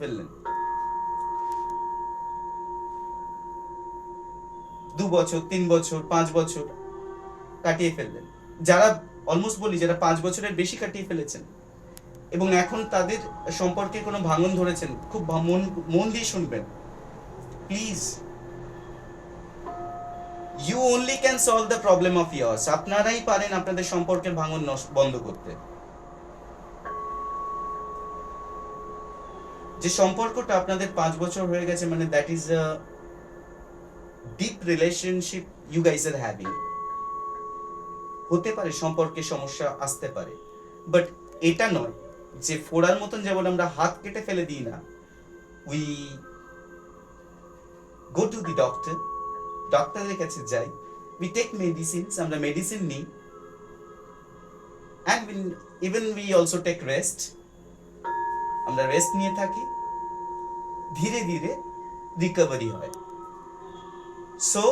ফেললেন, 2 বছর 3 বছর 5 বছর কাটিয়ে ফেললেন। যারা অলমোস্ট বলি যারা 5 বছরের বেশি কাটিয়ে ফেলেছেন এবং এখন তাদের সম্পর্কে কোনো ভাঙন ধরেছেন, খুব মন দিয়ে শুনবেন please. You only can solve the problem of years. আপনারাই পারেন আপনাদের সম্পর্কের ভাঙন বন্ধ করতে। যে সম্পর্কটা আপনাদের 5 বছর হয়ে গেছে, মানে that is a deep relationship you guys are having. হতে পারে সম্পর্কে সমস্যা আসতে পারে, বাট এটা নয় যে ফোড়ার মতন যেমন আমরা হাত কেটে ফেলে দিই না, we go to the doctor, ডক্টরের কাছে যাই, উই টেক মেডিসিনস, আমরা মেডিসিন নিই, and even we also take rest, আমরা রেস্ট নিয়ে থাকি, ধীরে ধীরে রিকভারি হয়। সো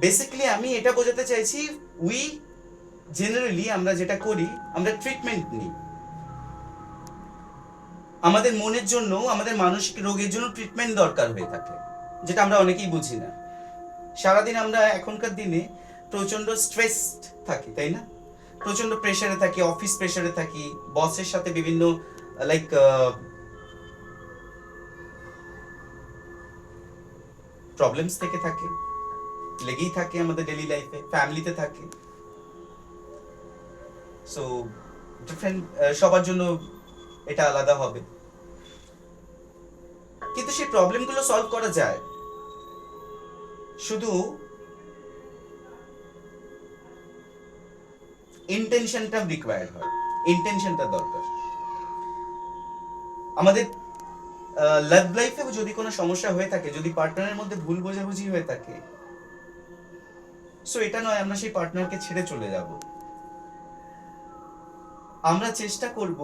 বেসিক্যালি আমি এটা বোঝাতে চাইছি, উই জেনারেলি আমরা যেটা করি, আমরা ট্রিটমেন্ট নিই। আমাদের মনের জন্য, আমাদের মানসিক রোগের জন্য ট্রিটমেন্ট দরকার হয়ে থাকে, যেটা আমরা অনেকেই বুঝি না। সারাদিন আমরা এখনকার দিনে প্রচন্ড স্ট্রেস থাকি, তাই না? প্রচন্ড প্রেশারে থাকি, অফিস প্রেশারে থাকি, বসের সাথে বিভিন্ন লাইক প্রবলেমস থেকে থাকে, লেগেই থাকে আমাদের ডেইলি লাইফে, ফ্যামিলিতে থাকে। সো ডিফারেন্ট, সবার জন্য এটা আলাদা হবে, কিন্তু সেই প্রবলেমগুলো সলভ করা যায়, শুধু ইন্টেনশনটা রিকোয়ার্ড হয়, ইন্টেনশনটা দরকার। আমাদের লাভ লাইফে যদি কোনো সমস্যা হয়ে থাকে, যদি পার্টনারের মধ্যে ভুল বোঝাবুঝি হয়ে থাকে, সো এটা নয় আমরা সেই পার্টনারকে ছেড়ে চলে যাব। আমরা চেষ্টা করব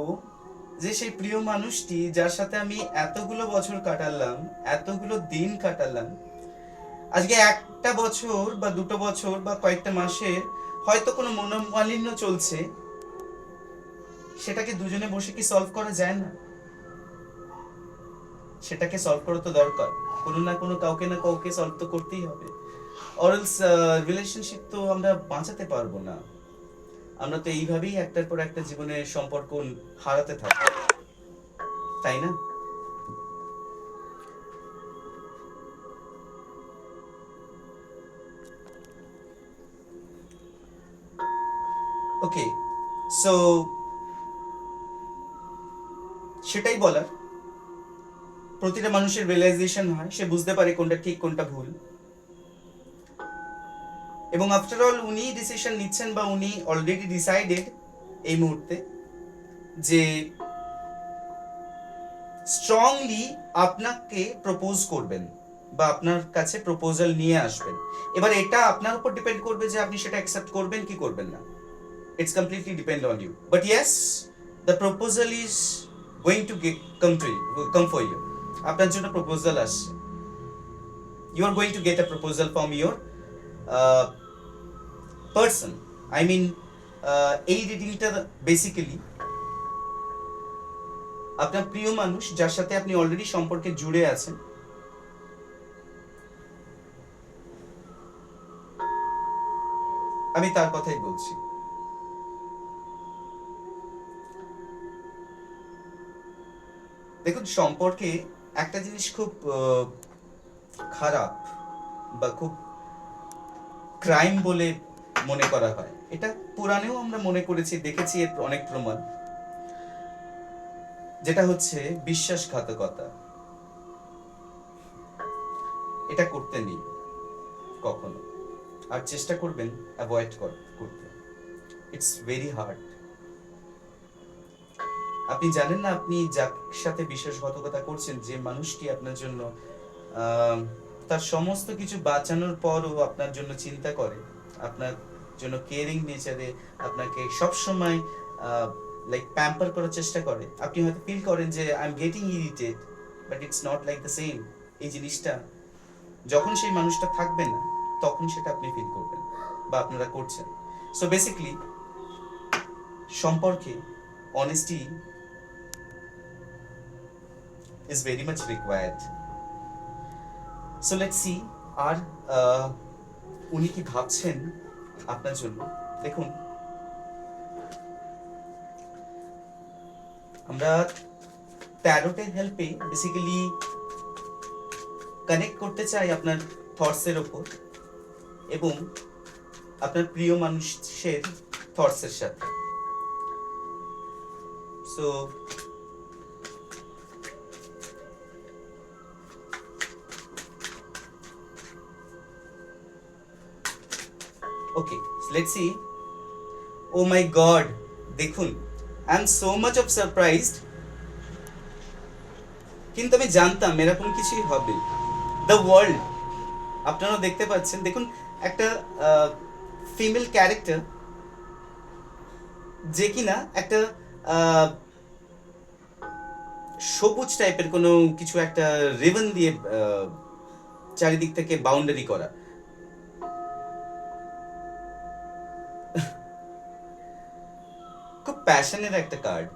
যে সেই প্রিয় মানুষটি যার সাথে আমি এতগুলো বছর কাটালাম, এতগুলো দিন কাটালাম, আজকে একটা বছর বা 2 বছর বা কয়েকটা মাসের হয়তো কোনো মনোমালিন্য চলছে, সেটাকে দুজনে বসে কি সলভ করা যায় না? সেটাকে সলভ করা তো দরকার, কোনো না কোনো কাউকে না কাউকে সলভ তো করতেই হবে, অরএলস রিলেশনশিপ তো আমরা বাঁচাতে পারবো না। আমরা তো এইভাবেই একটার পর একটা জীবনের সম্পর্ক হারাতে থাকবো, তাই না? ওকে, সো সেটাই বলার, প্রতিটা মানুষের রিয়েলাইজেশন হয়, সে বুঝতে পারে কোনটা ঠিক কোনটা ভুল, এবং আফটার অল উনি ডিসিশন নিচ্ছেন বা উনি অলরেডি ডিসাইডেড এই মুহূর্তে যে স্ট্রংলি আপনাকে প্রপোজ করবেন বা আপনার কাছে প্রপোজাল নিয়ে আসবেন। এবার এটা আপনার উপর ডিপেন্ড করবে যে আপনি সেটা অ্যাকসেপ্ট করবেন কি করবেন না। It's completely depend on you. But yes, the proposal is going to come for you. আপনার জন্য প্রপোজাল আসছে। You are going to get a proposal from your person. I mean, এই রিডিংটা বেসিক্যালি আপনার প্রিয় মানুষ যার সাথে আপনি অলরেডি সম্পর্কে জুড়ে আছেন, আমি তার কথাই বলছি। দেখুন, সম্পর্কে একটা জিনিস খুব খারাপ বা খুব ক্রাইম বলে মনে করা হয়, এটা পুরাণেও আমরা মনে করেছি, দেখেছি এর অনেক প্রমাণ, যেটা হচ্ছে বিশ্বাসঘাতকতা। এটা করতে নেই কখনো, আর চেষ্টা করবেন অ্যাভয়েড করতে। It's very hard. আপনি জানেন না আপনি যার সাথে বিশ্বাসঘাতকতা করছেন, যে মানুষটি আপনার জন্য তার সমস্ত কিছু বাঁচানোর পরও আপনার জন্য চিন্তা করে, আপনার জন্য কেয়ারিং নেচারে আপনাকে সবসময় লাইক প্যাম্পার করার চেষ্টা করে, আপনি হয়তো ফিল করেন যে I am getting irritated, but it's not like the same. এই জিনিসটা যখন সেই মানুষটা থাকবে না, তখন সেটা আপনি ফিল করবেন বা আপনারা করছেন। সো বেসিক্যালি সম্পর্কে honesty is very much required. So let's see, আর উনি কি ভাবছেন আপনার জন্য। দেখুন, আমরা ট্যারোটের হেল্পে বেসিক্যালি কানেক্ট করতে চাই আপনার থটসের ওপর এবং আপনার প্রিয় মানুষের থটসের সাথে। So okay, let's see. Oh my God, দেখুন, I am so much of surprised, কিন্তু আমি জানতাম এরকম কিছুই হবে। দ্য ওয়ার্ল্ড, আপনারা দেখতে পাচ্ছেন, দেখুন একটা ফিমেল ক্যারেক্টার যে কিনা একটা সবুজ টাইপের কোনো কিছু একটা রিবন দিয়ে চারিদিক থেকে বাউন্ডারি করা। খুব প্যাশনের একটা কার্ড।